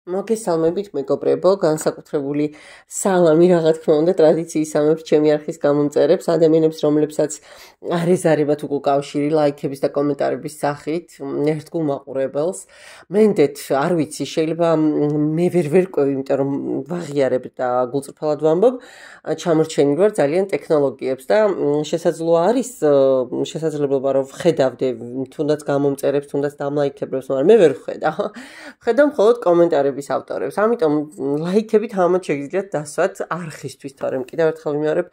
მოგესალმებით მეგობრებო, განსაკუთრებული სალამი რა თქმა უნდა ტრადიციისამებრ ჩემი არხის გამომწერებს, ადამიანებს, რომლებსაც არ ეზარებათ უკავშირი ლაიქების და კომენტარების სახით, ერთგულ მაყურებელს. მენდეთ, არ ვიცი, შეიძლება მე ვერ ყვევი, იმიტომ რომ ვაღიარებ და გულწრფელად ვამბობ, ჩამორჩენილი ვარ ძალიან ტექნოლოგიებს და შესაძლებლობა რომ ვხედავდე თუნდაც გამომწერებს, თუნდაც დამლაიქებებს, მაგრამ მე ვერ ვხედავ. ვხედავ მხოლოდ კომენტარებს ავტორებს. ამიტომ ლაიქებით ამათ შეგიძლიათ დასვათ არხისთვის, თორემ კიდევ ერთხელ ვიმეორებ,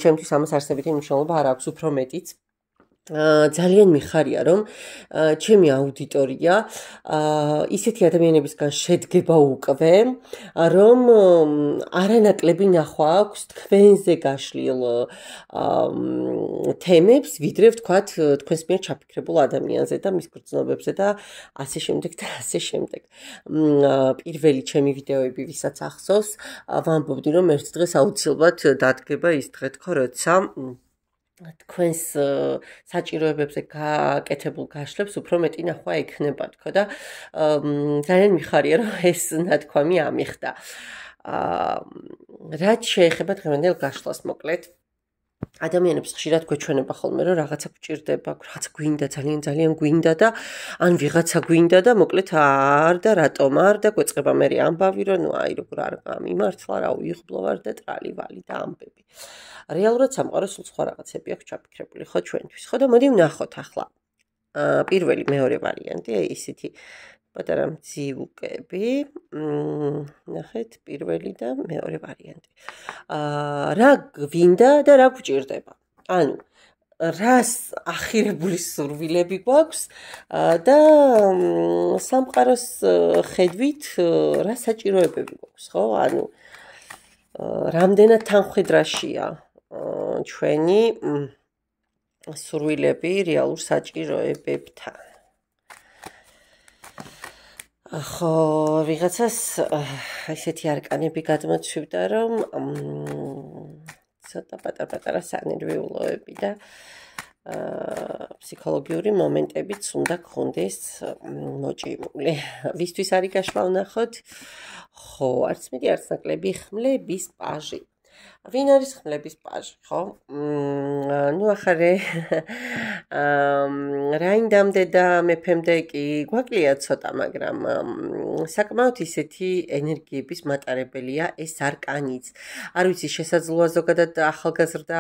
ჩემთვის ამას არსებითი მნიშვნელობა არ აქვს, უფრო მეტიც. ძალიან მიხარია, რომ ჩემი აუდიტორია ისეთი ადამიანებისგან შედგება უკვე, რომ არანაკლები ნახვა აქვს თქვენზე გაშლილ თემებს, ვიდრე ვთქვათ, თქვენს მიერ ჩაფიქრებულ ადამიანზე და მის გრძნობებზე და ასე შემდეგ და ასე შემდეგ. პირველი ჩემი ვიდეოები, ვისაც ახსოვს, ვამბობდი, რომ ერთ დღეს აუცილებლად დადგება ის დღე თქო, როცა თქვენს საჭიროებებზე გაკეთებულ გაშლებს უფრო მეტი ნახვა ექნება თქო და ძალიან მიხარია რომ ეს ნათქვამი ამიხდა. რაც შეეხება დღევანდელ გაშლას მოკლედ ადამიანებს ხშირად გვეჩვენება ხოლმე რომ რაღაცა გვჭირდება, რაღაცა გვინდა, ძალიან გვინდა და ან ვიღაცა გვინდა და მოკლედ არ და რატომ არ და გვეწყება მე ამბავი რომ ნუ აი როგორ არ გამიმართლა რა უიღბლო ვარ და ტრალი-ვალი და ამბები. რეალურად სამყაროს სულ სხვა რაღაცები აქვს ჩაფიქრებული ხო ჩვენთვის. ხო და მოდი ვნახოთ ახლა. პირველი, მეორე ვარიანტი, აი ისეთი პატარა მძივუკები. ნახეთ, პირველი და მეორე ვარიანტი. რა გვინდა და რა გვჭირდება. ანუ რას ახირებული სურვილები გვაქვს და სამყაროს ხედვით რა საჭიროებები გვაქვს, ხო? ანუ რამდენად თანხვედრაშია ჩვენი სურვილები რეალურ საჭიროებებთან. ხო, ვიღაცას ესეთი არკანები გადმოცვივდა, რომ ცოტა პატარ-პატარა სანერვიულოები და ფსიქოლოგიური მომენტებიც უნდა გქონდეს მოჭიმული. ვისთვის არის გაშლა ვნახოთ? ხო, არც მეტი არც ნაკლები ხმლების პაჟი. ვინ არის ხმლების პაჟი, ხო? ნუ ახარე რაინდამდე და მეფემდე კი გვაკლია ცოტა, მაგრამ საკმაოდ ისეთი ენერგიების მატარებელია ეს არკანიც. არ ვიცი, შესაძლოა ზოგადად ახალგაზრდა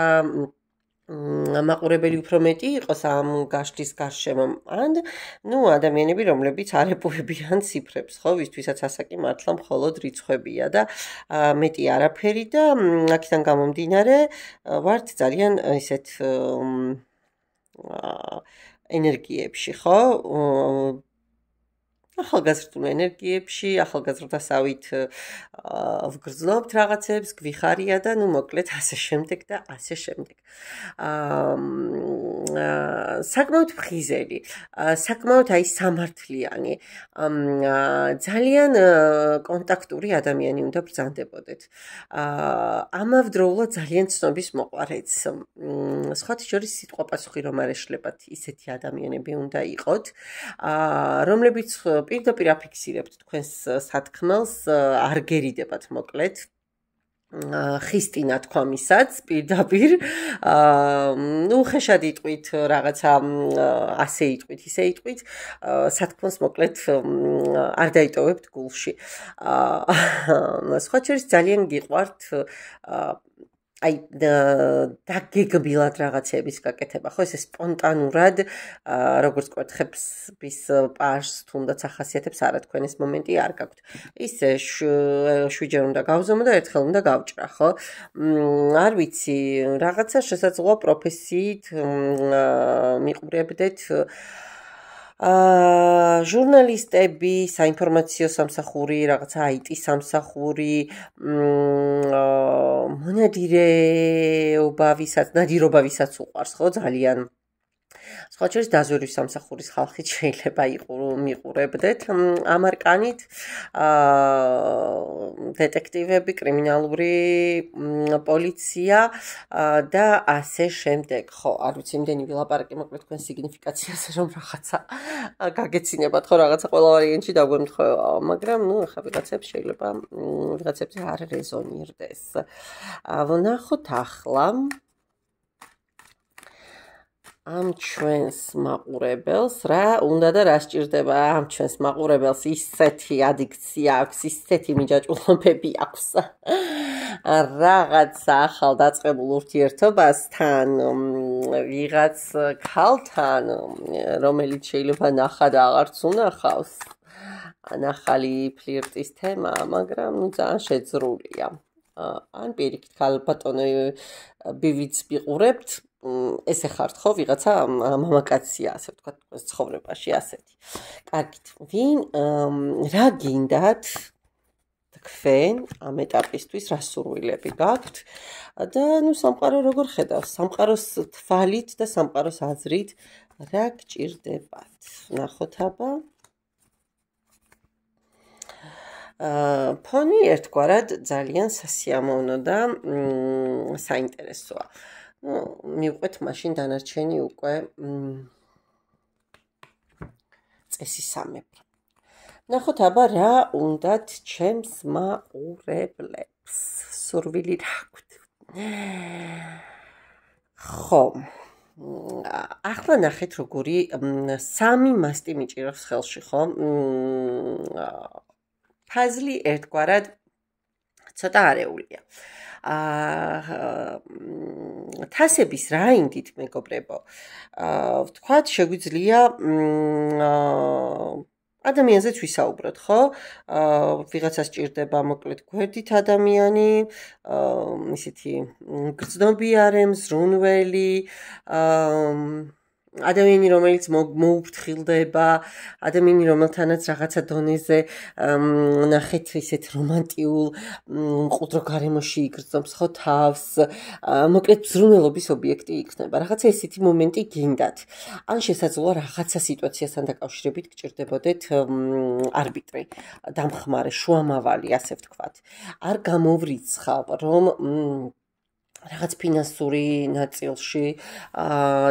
მაყურებელი უფრო მეტი იყოს ამ გაშლის გარშემო. ან ნუ ადამიანები, რომლებიც არ ეპოვებიან ციფრებს, ხო, ვისთვისაც ასაკი მართლა მხოლოდ რიცხვებია და მეტი არაფერი და აქედან გამომდინარე ვართ ძალიან ისეთ ენერგიებში, ხო? ახალგაზრდულ ენერგიებში, ახალგაზრდასავით ვგრძნობთ რაღაცებს, გვიხარია და ნუ მოკლედ ასე შემდეგ და ასე შემდეგ. საკმაოდ ფხიზელი, საკმაოდ აი სამართლიანი, ძალიან კონტაქტური ადამიანი უნდა ბრძანდებოდეთ. ამავდროულად ძალიან ცნობის მოყვარეც. სხვათა შორის სიტყვა-პასუხი რომ არ ეშლებათ, ისეთი ადამიანები უნდა იყოთ, რომლებიც პირდაპირ აფიქსირებთ თქვენს სათქმელს, არ გერიდებათ მოკლედ. ხისტი ნათქვამისაც პირდაპირ ნუ ხეშად იტყვით რაღაცა ასე იტყვით, ისე იტყვით, სათქმელს მოკლედ არ დაიტოვებთ გულში. სხვა შორის ძალიან გიყვართ აი დაგეგმილად რაღაცების გაკეთება, ხო, ესე სპონტანურად, როგორც კვერთხებს პაჟს თუნდაც ახასიათებს, არა თქვენ ეს მომენტი არ გაქვთ. ისე შვიჯერ უნდა გავზომო და ერთხელ უნდა გავჭრა, ხო? არ ვიცი, რაღაცა შესაძლოა პროფესიით მიყურებდეთ ჟურნალისტები, საინფორმაციო სამსახური, რაღაცა IT სამსახური, მონადირეობა, ვისაც უყვარს, ხო, ძალიან. სხვა შორის დაზვერვის სამსახურის ხალხით შეიძლება მიყურებდეთ ამ არკანით დეტექტივები, კრიმინალური პოლიცია და ასე შემდეგ. ხო, არ ვიცი, იმდენი ვილაპარაკე მოკლედ თქვენ სიგნიფიკაციაზე, რომ რაღაცა გაგეცინებათ, ხო, რაღაცა ყველა ვარიანტში დაგვემთხვევა, მაგრამ ნუ ახლა ვიღაცებს შეიძლება ვიღაცებზე არ რეზონირდეს. ვნახოთ ახლა ამ ჩვენს მაყურებელს რა უნდა და რა სჭირდება ამ ჩვენს მაყურებელს ისეთი ადიქცია აქვს, ისეთი მიჯაჭვულობები აქვს რაღაც ახალ დაწყებულ ურთიერთობასთან ვიღაც ქალთან რომელიც შეიძლება ნახა და აღარც უნახავს ან ახალი ფლირტის თემა, მაგრამ ნუ ძალიან შეძრულია. ან პირიქით ქალბატონო ბივიც ვიყურებთ ესე ხართ ხო ვიღაცა მამაკაცია ასე ვთქვათ ცხოვრებაში ასეთი. კარგით, ვინ რა გინდათ თქვენ ამ ეტაპისთვის რა სურვილები გაქვთ და ნუ სამყარო როგორ ხედავს, სამყაროს თვალით და სამყაროს აზრით რა გჭირდებათ. ნახოთ აბა ფონი ერთგვარად ძალიან სასიამოვნო და საინტერესოა. მივყვეთ მაშინ დანარჩენი უკვე წესისამებრ. ნახოთ აბა რა უნდათ ჩემს მაყურებლებს. სურვილი რა აქვთ? ხო. ახლა ნახეთ როგორი სამი მასტი მიჭირავს ხელში, ხო? ფაზლი ერთგვარად ცოტა არეულია. თასების რაინდით მეგობრებო, ვთქვათ, შეგვიძლია ადამიანზეც ვისაუბროთ, ხო? ვიღაცას სჭირდება მოკლედ გვერდით ადამიანი, ისეთი გრძნობიარე, მზრუნველი, ადამიანი რომელიც მოუფრთხილდება, ადამიანი რომელთანაც რაღაცა დონეზე ნახეთ ისეთ რომანტიულ მყუდრო გარემოში იგრძნობს ხო თავს, მოკლედ ზრუნველობის ობიექტი იქნება. რაღაცა ესეთი მომენტი გინდათ. ან შესაძლოა რაღაცა სიტუაციასთან დაკავშირებით გჭირდებოდეთ არბიტრი, დამხმარე, შუამავალი, ასე ვთქვათ. არ გამოვრიცხავ, რომ რაღაც ფინანსური ნაწილში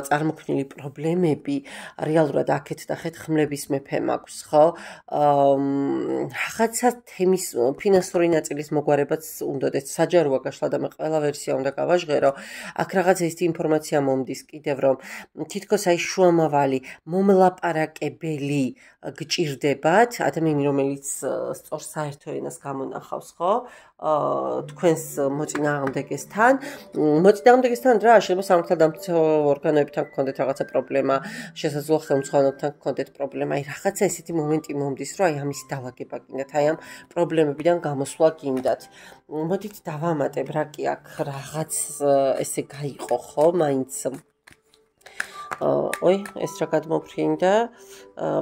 წარმოქმნილი პრობლემები რეალურად აქეთ და ხეთ ხმლების მეფე მაქვს, ხო? რაღაცა თემის ფინანსური ნაწილის მოგვარებაც უნდათ საჯაროა გაშლა და მე ყველა ვერსია უნდა გავაჟღერო. აქ რაღაცა ისეთი ინფორმაცია მომდის კიდევ, რომ თითქოს აი შუამავალი მომლაპარაკებელი გჭირდებათ, ადამიანი რომელიც სწორ საერთო ენას გამონახავს, ხო? თქვენს მოწინააღმდეგესთან რა, შეიძლება სამართალდამცავ ორგანოებთან გქონდეთ რაღაცა პრობლემა, შესაძლოა ხელმძღვანელთან გქონდეთ პრობლემა, აი რაღაცა ესეთი მომენტი მომდის, რომ აი ამის დავაგება გინდათ, აი ამ პრობლემებიდან გამოსვლა გინდათ. მოდით დავამატებ რა კი აქ რაღაც ესე გაიყო, ხო, მაინც ეს რა გადმოფრინდა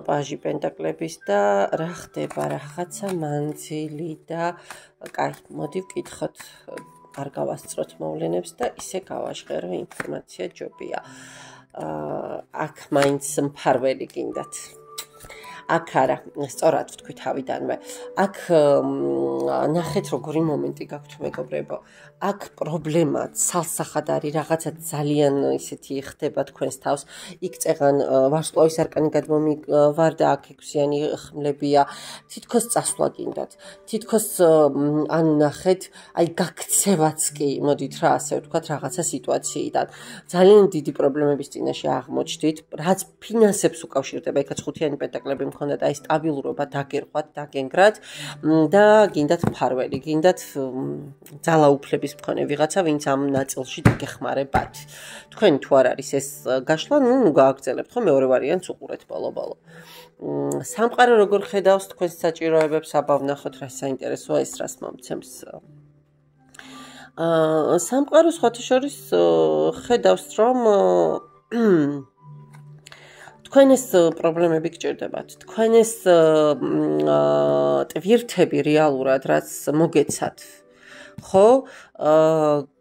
პაჟი პენტაკლების და რა ხდება რაღაცა მანძილი და კაი, მოდი ვკითხოთ, არ გავასწროთ მოვლენებს და ისე გავაჟღერო ინფორმაცია ჯობია. აქ მაინც მფარველი გინდათ. აქ არა, სწორად ვთქვი თავიდანვე. აქ ნახეთ როგორი მომენტი გაქვთ მეგობრებო. აქ პრობლემა ცალსახად არის, რაღაცა ძალიან ისეთი ხდება თქვენს თავს. იქ წეღან ვარსკვლავის არკანი გადმომივარდა, აქ 6-იანი ხმლებია. თითქოს წასვლა გინდათ. თითქოს ან ნახეთ, აი გაქცევაც კი, მოდით რა ასე ვთქვათ, რაღაცა სიტუაციიდან. ძალიან დიდი პრობლემების წინაშე აღმოჩნდით, რაც ფინანსებს უკავშირდება, იქაც 5-იანი პენტაკლები მქონდათ, აი სტაბილურობა დაგერღვათ, დაგენგრათ და გინდათ მფარველი, გინდათ ძალაუფლების მქონე ვიღაცა, ვინც ამ ნაწილში დაგეხმარებათ. თქვენ თუ არ არის ეს გაშლა, ნუ გააგრძელებთ, ხო, მეორე ვარიანტს უყურეთ ბოლო-ბოლო. სამყარო როგორ ხედავს თქვენს საჭიროებებს, აბა ვნახოთ რა საინტერესოა, ეს რას მომცემს. სამყარო სხვათა შორის ხედავს, რომ თქვენ ეს პრობლემები გჭირდებათ, თქვენ ეს ტვირთები რეალურად რაც მოგეცათ, ხო?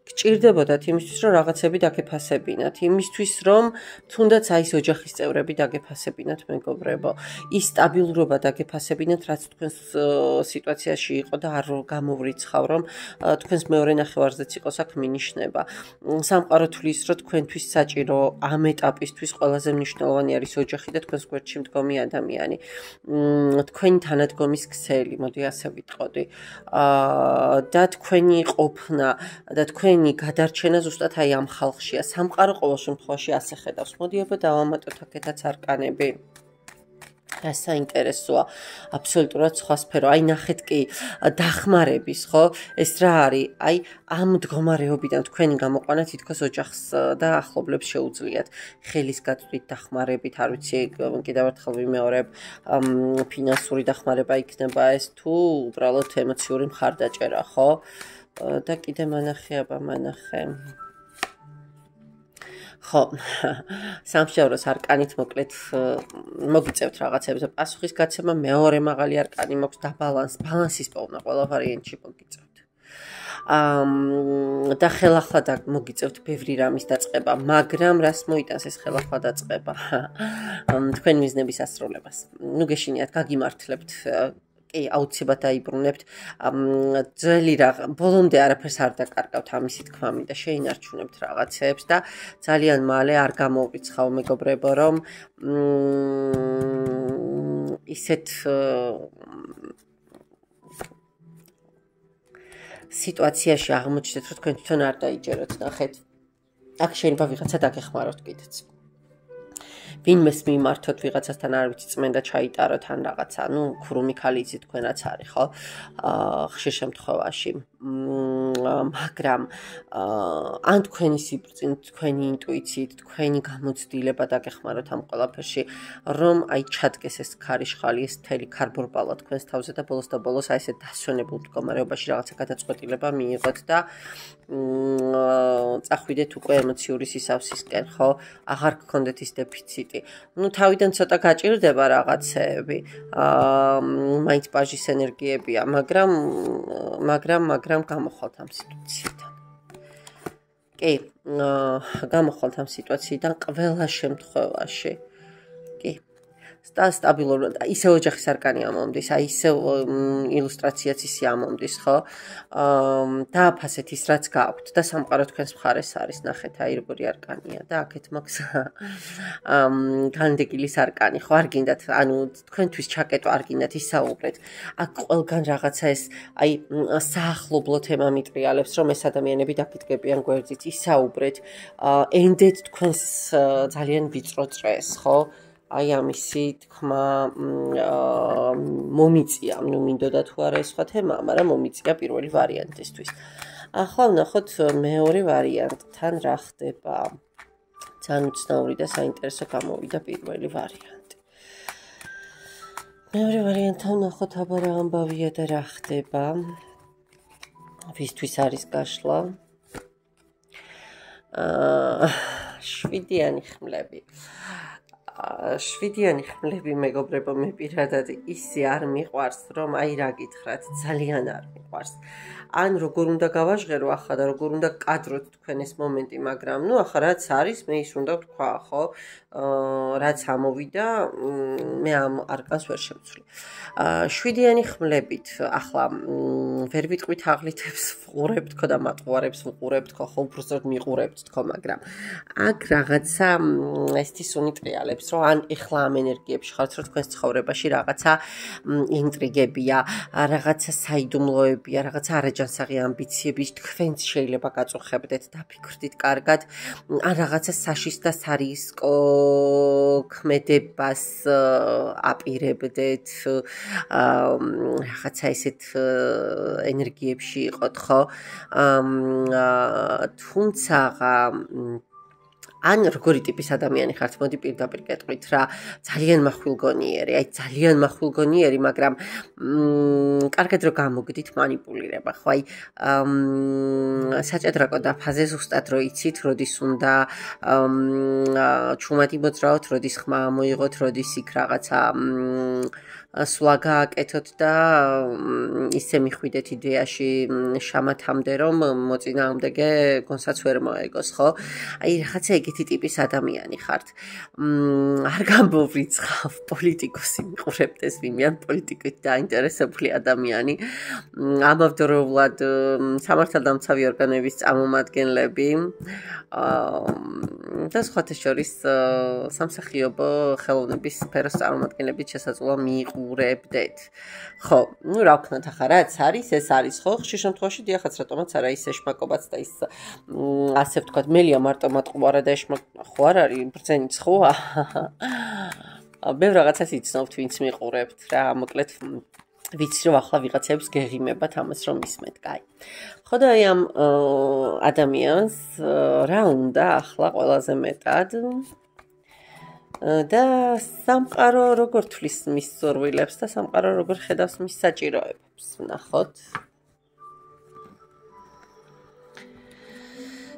გჭირდებოდათ იმისთვის, რომ რაღაცები დაგეფასებინათ, იმისთვის, რომ თუნდაც აი ეს ოჯახის წევრები დაგეფასებინათ, მეგობრებო, ის სტაბილურობა დაგეფასებინათ, რაც თქვენს სიტუაციაში იყო და არ გამოვრიცხავ, რომ თქვენს მეორე ნახევარზეც იყოს აქ მინიშნება. სამყარო თulis, რომ თქვენთვის საჭირო ამ ეტაპისთვის ყველაზე მნიშვნელოვანი არის ოჯახი და თქვენს გვერდში მდგომი ადამიანი. თქვენი თანადგომის ქსელი, მოდი ასე ვიტყოდი. და თქვენი ყოფნა და თქვენი გადარჩენა ზუსტად აი ამ ხალხშია. სამყარო ყოველ შემთხვევაში ასე ხედავს. მოდი აბა დავამატოთ აქეთაც არკანები. ეს საინტერესოა, აბსოლუტურად სხვა სფერო. აი ნახეთ კი დახმარების, ხო? ეს რა არის? აი ამ მდგომარეობიდან თქვენი გამოყვანა თითქოს ოჯახს და ახლობლებს შეუძლიათ. ხელის გაწვით დახმარებით, არ ვიცი, კიდევ ერთხელ ვიმეორებ, ფინანსური დახმარება იქნება ეს თუ უბრალოდ ემოციური მხარდაჭერა, ხო? და კიდე მანახე. ხო, სამშაბლოს არკანით მოკლედ მოგიწევთ რაღაცებზე პასუხის გაცემა, მეორე მაღალი არკანი მოქვს და ბალანსის პოვნა ყველა ვარიანტში მოგიწევთ. და ხელახლა და მოგიწევთ ბევრი რამის დაწყება, მაგრამ რას მოიტანს ეს ხელახლა დაწყება? თქვენ მიზნების ასრულებას. ნუ გეშინიათ, გაგიმართლებთ კი, აუცილებლად დაიბრუნებთ. ძველი ბოლომდე არაფერს არ დაკარგავთ ამისი თქმამი და შეინარჩუნებთ რაღაცებს და ძალიან მალე არ გამოვრიცხავ, მეგობრებო, რომ ისეთ სიტუაციაში აღმოჩნდეთ, რომ თქვენ თვითონ არ დაიჯეროთ, ნახეთ. აქ შეიძლება ვიღაცა დაგეხმაროთ კიდეც. ვინმეს მიმართოთ ვიღაცასთან არ ვიცი წმენდა ჩაიტაროთ ან რაღაცა, ნუ ქრუმი ქალიძი თქვენაც არის, ხო? ხშირ შემთხვევაში. მაგრამ ან თქვენი სიბრძნით, თქვენი ინტუიციით, თქვენი გამოცდილება დაგეხმაროთ ამ ყველაფერში, რომ აი ჩადგეს ეს ქარიშხალი, ეს მთელი ქარბორბალა თქვენს თავზე და ბოლოს და ბოლოს აი ესე დასვენებულ მდგომარეობაში რაღაცა გადაწყვეტილება მიიღოთ და წახვიდეთ უკვე ემოციური სისავსისკენ, ხო? აღარ გქონდეთ ის დეფიციტი. ნუ თავიდან ცოტა გაჭირდება რაღაცეები. მაინც პაჟის ენერგიებია, მაგრამ გამოხვალთ ამ სიტუაციიდან. კი, გამოხვალთ ამ სიტუაციიდან ყველა შემთხვევაში. კი. სტაბილურად, ისე ოჯახის არკანი ამომდის, აი ისე ილუსტრაციაც ისე ამომდის, ხო? დააფასეთ ის, რაც გააქვთ და სამყარო თქვენს მხარეს არის, ნახეთ, აი როგორი არკანია და აქეთ მაქვს განდეგილის არკანი, ხო? არ გინდათ, ანუ თქვენთვის ჩაკეტვა არ გინდათ ისაუბრეთ. აქ ყველგან რაღაცა ეს, აი საახლობლო თემა მიტრიალებს, რომ ეს ადამიანები დაფიდგებიან გვერდით, ისაუბრეთ, ენდეთ თქვენს ძალიან ვიწრო წრეს, ხო? აი ამისი თქმა მომიწია, ნუ მინდოდა თუ არა ეს სხვა თემაა, მაგრამ მომიწია პირველი ვარიანტისთვის. ახლა ვნახოთ მეორე ვარიანტთან რა ხდება. ძალიან უცნაური და საინტერესო გამოვიდა პირველი ვარიანტი. მეორე ვარიანტთან ვნახოთ აბა რა ამბავია და რა ხდება. ვისთვის არის გაშლა? შვიდიანი ხმლები. შვიდიანი ხმლები, მეგობრებო, მე პირადად ისე არ მიყვარს, რომ აი რა გითხრათ, ძალიან არ მიყვარს. ან როგორ უნდა გავაჟღერო ახლა და როგორ უნდა კადროთ თქვენ ეს მომენტი, მაგრამ ნუ ახლა რაც არის, მე ის უნდა ვთქვა, ხო? რაც ამოვიდა, მე ამ არკანს ვერ შევცვლი. შვიდიანი ხმლებით, ახლა ვერ ვიტყვით აღლითებს, ვყურებთ თქო და მატყუარებს ვყურებთ თქო, ხო, უბრალოდ მიყურებთ თქო, მაგრამ აქ რაღაცა ესეთი სუნი ტრიალებს, რომ ან ეხლა ამ ენერგიებში ხართ, რომ თქვენს ცხოვრებაში რაღაცა ინტრიგებია, რაღაცა საიდუმლოებია, რაღაცა არაჯანსაღი ამბიციები, თქვენც შეიძლება გაწუხებდეთ, დაფიქრდით კარგად, ან რაღაცა საშიშ და სარისკო ქმედებას აპირებდეთ, რაღაცა ესეთ ენერგიებში იყოთ, ხო? თუმცა ან როგორი ტიპის ადამიანი ხართ, მოდი პირდაპირ გეტყვით რა, ძალიან מחვილგონიერი, აი ძალიან מחვილგონიერი, მაგრამ კარგად რო გამოგდით მანიპულირება, ხო, აი საჭადრაკო დაფაზე ზუსტად რო იცით, როდის უნდა ჩუმად იმოძრაოთ, როდის ხმა მოიღოთ, როდის იქ რაღაცა სულ გააკეთოთ და ისე მიხვიდეთ იდეაში შამათამდე რომ მოწინააღმდეგე გონსაც ვერ მოეგოს, ხო? აი რაღაცა ეგეთი ტიპის ადამიანი ხართ. არ გამოვიწყავ პოლიტიკოსი მიყურებდეს ვინმე ან პოლიტიკით დაინტერესებული ადამიანი. ამავდროულად სამართალდამცავი ორგანოების წარმომადგენლები და სხვათა შორის სამსახიობო ხელოვნების სფეროს წარმომადგენლებით შესაძლოა მიიყურებდეთ. ხო, ну რა ვქნათ ახლა რაც არის, ეს არის, ხო? ხშირ შემთხვევაში დიახაც რატომაც არა ის ეშმაკობაც და ის ასე ვთქვათ, მელია მარტო მატყუარა და ხო არ არის, ბრძენიც ხოა. მე რაღაცას იცნობთ, ვინც მიყურებთ რა, მოკლედ ვიცი რომ ახლა ვიღაცებს გეღიმებათ ამას რომ ისმეთ, კაი. ხო და აი ამ ადამიანს რა უნდა ახლა ყველაზე მეტად და სამყარო როგორ თვლის მის სურვილებს და სამყარო როგორ ხედავს მის საჭიროებებს, ვნახოთ.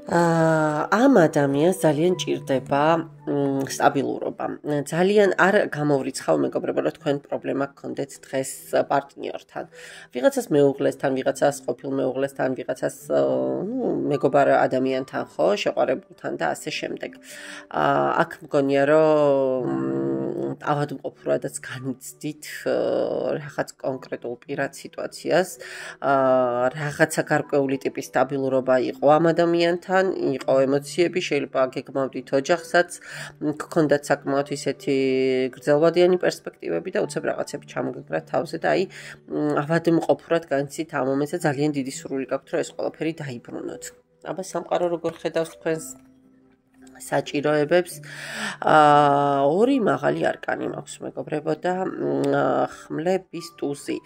ამ ადამიანს ძალიან ჭირდება სტაბილურობა. ძალიან არ გამოვრიცხავ მეგობრებო, რომ თქვენ პრობლემა გქონდეთ დღეს პარტნიორთან. ვიღაცას მეუღლესთან, ვიღაცას ყოფილ მეუღლესთან, ვიღაცას მეგობარ ადამიანთან, ხო, შეყვარებულთან და ასე შემდეგ. აქ მგონია, რომ ავადმყოფურადაც განიცდით რაღაც კონკრეტულ პირად სიტუაციას. რაღაცა გარკვეული ტიპის სტაბილურობა იყო ამ ადამიანთან. იყო ემოციები, შეიძლება გეგმავდით ოჯახსაც, გქონდათ საკმაოდ ისეთი გრძელვადიანი პერსპექტივები და უცებ რაღაცები ჩამოგეგრათ თავზე და აი ავადმყოფურად განიცდით ამ მომენტზე ძალიან დიდი სურვილი გაქვთ, რომ ეს ყველაფერი დაიბრუნოთ. აბა სამყარო როგორ ხედავს თქვენს საჭიროებებს? ორი მაღალი არკანი მაქვს მეგობრებო და ხმლების ტუზი.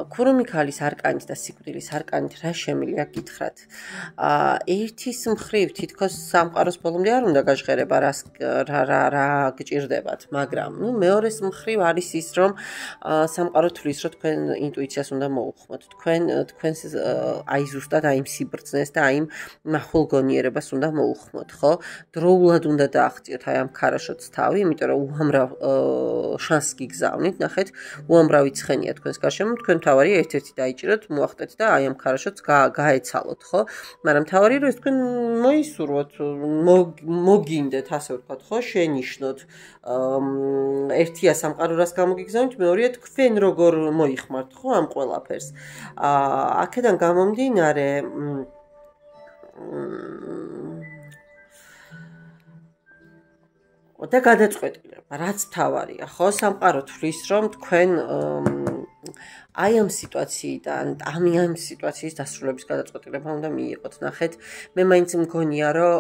ქურუმიქალის არკანით და სიკვდილის არკანით რა შემილია გითხრათ? ერთის მხრივ თითქოს სამყაროს ბოლომდე არ უნდა გაჟღერება რა გჭირდებათ, მაგრამ მეორეს მხრივ არის ის რომ სამყარო თვლის რომ თქვენ ინტუიციას უნდა მოუხმოთ. თქვენს აი ზუსტად აი იმ სიბრძნეს და აი იმ მახვილგონიერებას უნდა მოუხმოთ, ხო? დროულად უნდა დაახტიოთ აი ამ ქარაშოც თავი, იმიტომ რომ უამრავ შანსს გიგზავნით, ნახეთ, უამრავი ცხენია თქვენს გარშემო, თქვენ თავარი ერთ-ერთი დაიჭიროთ, მოახტეთ და აი ამ ქარაშოც გაეცალოთ, ხო? მაგრამ თავარი რომ ეს თქვენ მოისურვოთ, მოგინდეთ, ასე ვთქვათ, ხო, შენიშნოთ. ერთია სამყარო რას გამოგიგზავნით, მეორეა თქვენ როგორ მოიხმართ, ხო, ამ ყველაფერს. აქედან გამომდინარე და გადაწყვეტილება, რაც თავარია, ხო, სამყარო თვლის რომ თქვენ აი ამ სიტუაციიდან, ამ სიტუაციის დასრულების გადაწყვეტილება უნდა მიიღოთ. ნახეთ, მე მაინც მგონია, რომ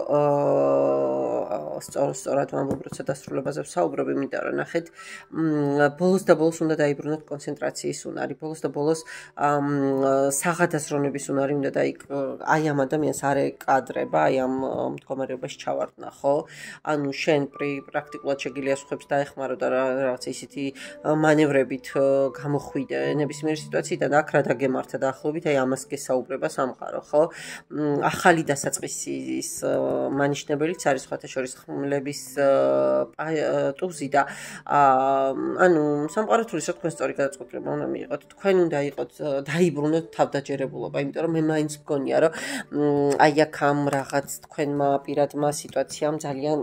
სწორად ვამბობ, როცა დასრულებაზე ვსაუბრობ, იმიტომ რომ ნახეთ, ბოლოს და ბოლოს უნდა დაიბრუნოთ კონცენტრაციის უნარი, ბოლოს და ბოლოს საღადასრონების უნარი უნდა აი ამ ადამიანს არ ეკადრება, აი ამ მდგომარეობაში ჩავარდნა, ხო? ანუ შენ პრაქტიკულად შეგიძლია სხვებს დაეხმარო და რაღაც ისეთი მანევრებით გამოხვიდე ნებისმიერ სიტუაციიდან აქ რა დაგემართა დაახლოებით აი ამას გესაუბრება სამყარო, ხო? ახალი დასაწყისის მანიშნებელიც არის სხვათა შორის ხმლების ტუზი და ანუ სამყარო თვლის რომ თქვენ სწორი გადაწყვეტილება უნდა მიიღოთ. თქვენ უნდა იყოთ დაიბრუნოთ თავდაჯერებულობა, იმიტომ რომ მე მაინც მგონია რომ აი აქ ამ რაღაც თქვენმა პირადმა სიტუაციამ ძალიან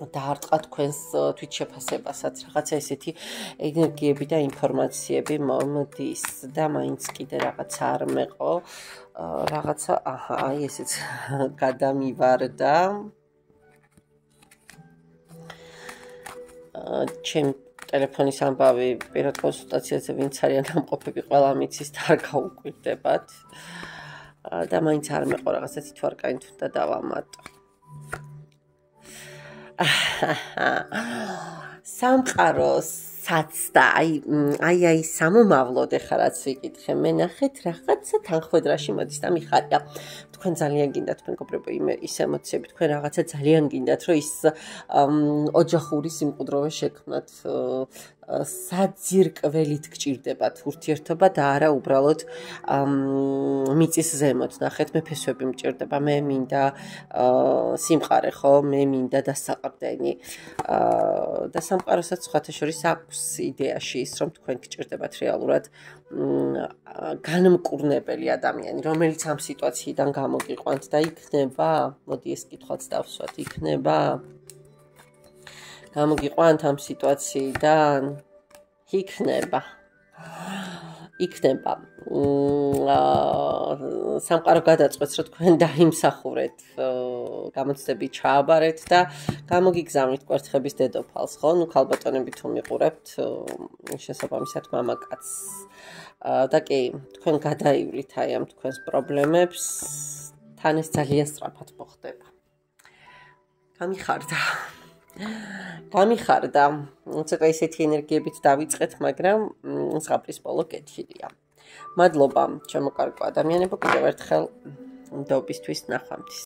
დაარტყა თქვენს თვითშეფასებასაც, რაღაცა ესეთი ენერგიები და ინფორმაციები მომდის და მაინც კიდე რაღაცა არ მეყო, რაღაცა აი ესეც გადამივარდა. ჩემ ტელეფონის ამბავი პირად კონსულტაციაზე ვინც არიან დამყოფები ყველა მიცის და არ გაუკვირდებათ და მაინც არ მეყო რაღაცა თითوارკანით უნდა დავამატო. სამყაროსაც და აი სამომავლოდ ეხლა რაც ვიკითხე, მე ნახეთ რაღაცა თანხმედრაში მოდის და მიხარია. თქვენ ძალიან გინდათ მეგობრებო ის ემოციები, თქვენ რაღაცა ძალიან გინდათ რომ ის ოჯახური სიმყუდროვე შექმნათ საძირკველით გჭირდებათ ურთიერთობა და არა უბრალოდ მიწის ზემოთ. ნახეთ, მე ფესვები მჭირდება, მე მინდა სიმყარე, ხო, მე მინდა დასაყრდენი. და სამყაროსაც სხვათა შორის აქვს იდეაში ის, რომ თქვენ გჭირდებათ რეალურად განმკურნებელი ადამიანი, რომელიც ამ სიტუაციიდან გამოგიყვანთ და იქნება, მოდი ეს კითხვაც დავსვათ, იქნება გამოგიყვანთ ამ სიტუაციიდან? იქნება. სამყარო გადაწყვეტს, რომ თქვენ დაიმსახურეთ, გამოცდები ჩააბარეთ და გამოგიგზავნით კვერცხების დედოფალს, ხო? ნუ ქალბატონები თუ მიყურებთ, შესაბამისად მამაკაცს. და კი, თქვენ გადაივლით აი ამ თქვენს პრობლემებს, თან ეს ძალიან სწრაფად მოხდება. გამიხარდა. ცოტა ისეთი ენერგიებით დავიწყეთ, მაგრამ ზღაპრის ბოლო კეთილია. მადლობა, ჩემო კარგო ადამიანებო, კიდევ ერთხელ ნდობისთვის ნახვამდის.